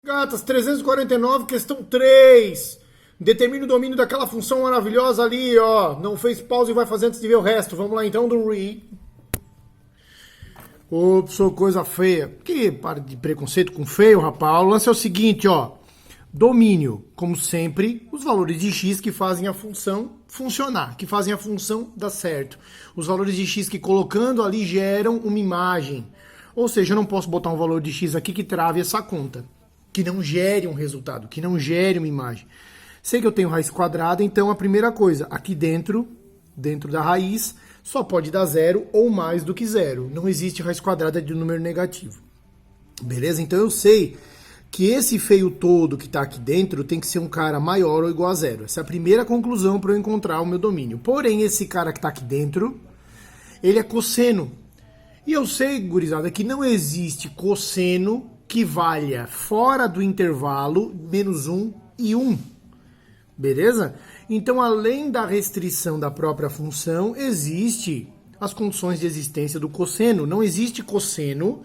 Gatas, 349, questão 3. Determine o domínio daquela função maravilhosa ali, ó. Não fez pausa e vai fazer antes de ver o resto. Vamos lá então do re. Ops, coisa feia. Que para de preconceito com feio, rapaz. O lance é o seguinte, ó. Domínio, como sempre, os valores de x que fazem a função funcionar, que fazem a função dar certo. Os valores de x que colocando ali geram uma imagem. Ou seja, eu não posso botar um valor de x aqui que trave essa conta, que não gere um resultado, que não gere uma imagem. Sei que eu tenho raiz quadrada, então a primeira coisa, aqui dentro da raiz, só pode dar zero ou mais do que zero. Não existe raiz quadrada de número negativo. Beleza? Então eu sei que esse feio todo que está aqui dentro tem que ser um cara maior ou igual a zero. Essa é a primeira conclusão para eu encontrar o meu domínio. Porém, esse cara que está aqui dentro, ele é cosseno. E eu sei, gurizada, que não existe cosseno que valha fora do intervalo menos 1 e 1. Beleza? Então, além da restrição da própria função, existe as condições de existência do cosseno. Não existe cosseno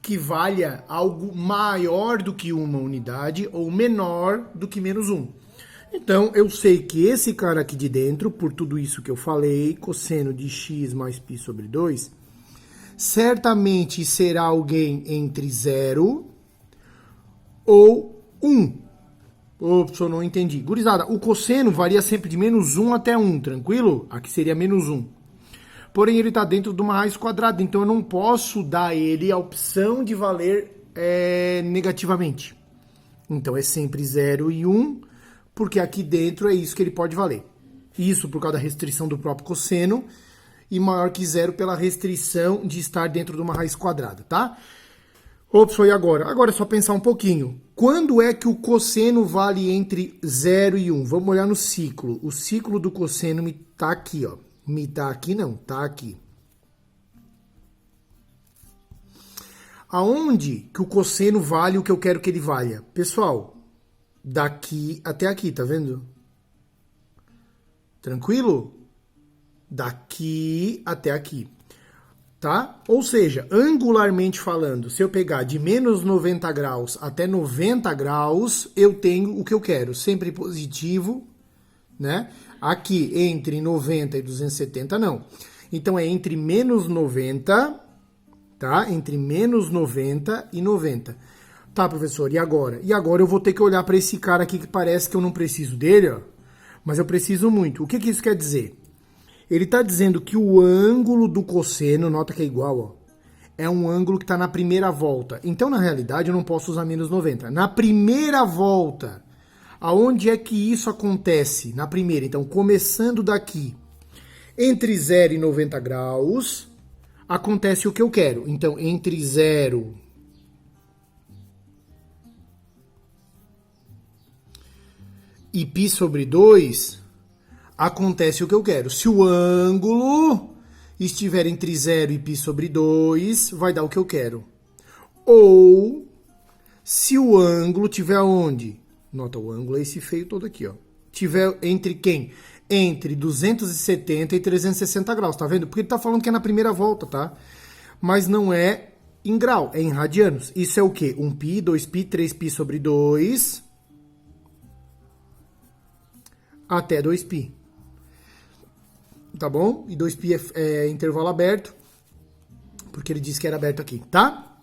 que valha algo maior do que uma unidade ou menor do que menos 1. Então, eu sei que esse cara aqui de dentro, por tudo isso que eu falei, cosseno de x mais π sobre 2, certamente será alguém entre 0 ou 1. Ops, eu não entendi. Gurizada, o cosseno varia sempre de menos 1 até 1, tranquilo? Aqui seria menos 1. Porém, ele está dentro de uma raiz quadrada, então eu não posso dar a ele a opção de valer negativamente. Então, é sempre 0 e 1, porque aqui dentro é isso que ele pode valer. Isso por causa da restrição do próprio cosseno, e maior que 0 pela restrição de estar dentro de uma raiz quadrada, tá? Ops, foi agora. Agora é só pensar um pouquinho. Quando é que o cosseno vale entre 0 e 1? Vamos olhar no ciclo. O ciclo do cosseno está aqui, ó. Me tá aqui não, tá aqui. Aonde que o cosseno vale o que eu quero que ele valha? Pessoal, daqui até aqui, tá vendo? Tranquilo? Daqui até aqui, tá? Ou seja, angularmente falando, se eu pegar de menos 90 graus até 90 graus, eu tenho o que eu quero, sempre positivo, né? Aqui, entre 90 e 270, não. Então, é entre menos 90, tá? Entre menos 90 e 90. Tá, professor, e agora? E agora eu vou ter que olhar para esse cara aqui que parece que eu não preciso dele, ó. Mas eu preciso muito. O que isso quer dizer? Ele está dizendo que o ângulo do cosseno, nota que é igual, ó, é um ângulo que está na primeira volta. Então, na realidade, eu não posso usar menos 90. Na primeira volta, aonde é que isso acontece? Na primeira. Então, começando daqui, entre 0 e 90 graus, acontece o que eu quero. Então, entre 0 e π sobre 2, acontece o que eu quero. Se o ângulo estiver entre 0 e π sobre 2, vai dar o que eu quero. Ou, se o ângulo tiver onde? Nota, o ângulo é esse feio todo aqui, ó. Tiver entre quem? Entre 270 e 360 graus, tá vendo? Porque ele tá falando que é na primeira volta, tá? Mas não é em grau, é em radianos. Isso é o quê? 1π, 2π, 3π sobre 2 até 2π. Tá bom? E 2π é intervalo aberto, porque ele disse que era aberto aqui, tá?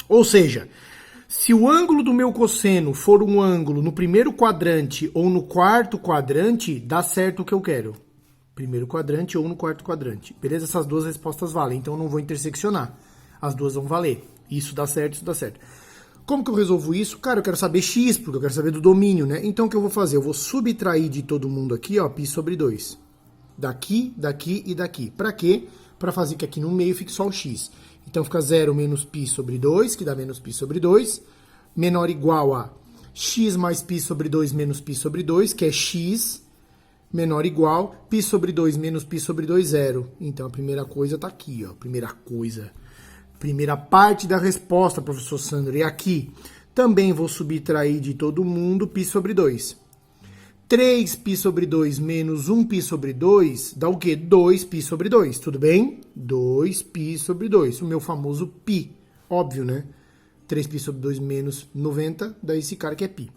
Ou seja, se o ângulo do meu cosseno for um ângulo no primeiro quadrante ou no quarto quadrante, dá certo o que eu quero. Primeiro quadrante ou no quarto quadrante. Beleza? Essas duas respostas valem, então eu não vou interseccionar. As duas vão valer. Isso dá certo, isso dá certo. Como que eu resolvo isso? Cara, eu quero saber x, porque eu quero saber do domínio, né? Então o que eu vou fazer? Eu vou subtrair de todo mundo aqui, ó, π sobre 2. Daqui, daqui e daqui. Para quê? Para fazer que aqui no meio fique só o x. Então fica 0 menos π sobre 2, que dá menos π sobre 2, menor ou igual a x mais π sobre 2 menos π sobre 2, que é x, menor ou igual, π sobre 2 menos π sobre 2, 0. Então a primeira coisa está aqui, ó. Primeira parte da resposta, professor Sandro, é aqui. Também vou subtrair de todo mundo π sobre 2. 3π sobre 2 menos 1π sobre 2 dá o quê? 2π sobre 2, tudo bem? 2π sobre 2, o meu famoso π, óbvio, né? 3π sobre 2 menos 90, daí esse cara que é π.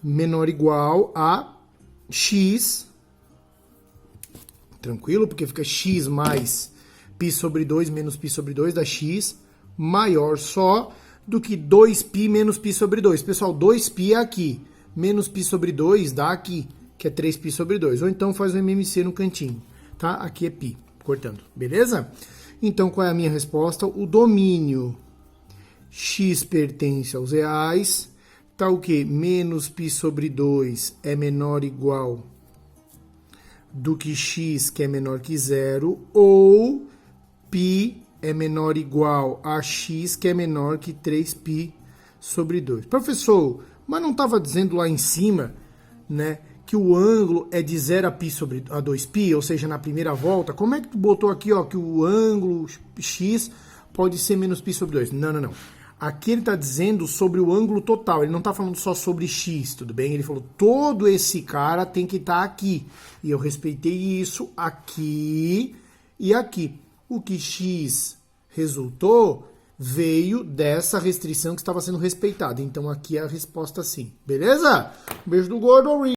Menor ou igual a x, tranquilo, porque fica x mais π sobre 2 menos π sobre 2 dá x, maior só do que 2π menos π sobre 2. Pessoal, 2π é aqui, menos π sobre 2 dá aqui, que é 3π sobre 2. Ou então faz o MMC no cantinho, tá? Aqui é π, cortando, beleza? Então, qual é a minha resposta? O domínio x pertence aos reais, tá o quê? Menos π sobre 2 é menor ou igual do que x, que é menor que zero, ou π é menor ou igual a x, que é menor que 3π sobre 2. Professor, mas não estava dizendo lá em cima, né, que o ângulo é de 0 a π sobre a 2π, ou seja, na primeira volta? Como é que tu botou aqui, ó, que o ângulo x pode ser menos π sobre 2? Não, não, não. Aqui ele está dizendo sobre o ângulo total, ele não está falando só sobre x, tudo bem? Ele falou, todo esse cara tem que estar aqui. E eu respeitei isso aqui e aqui. O que x resultou veio dessa restrição que estava sendo respeitada. Então aqui é a resposta sim. Beleza? Um beijo do gordo.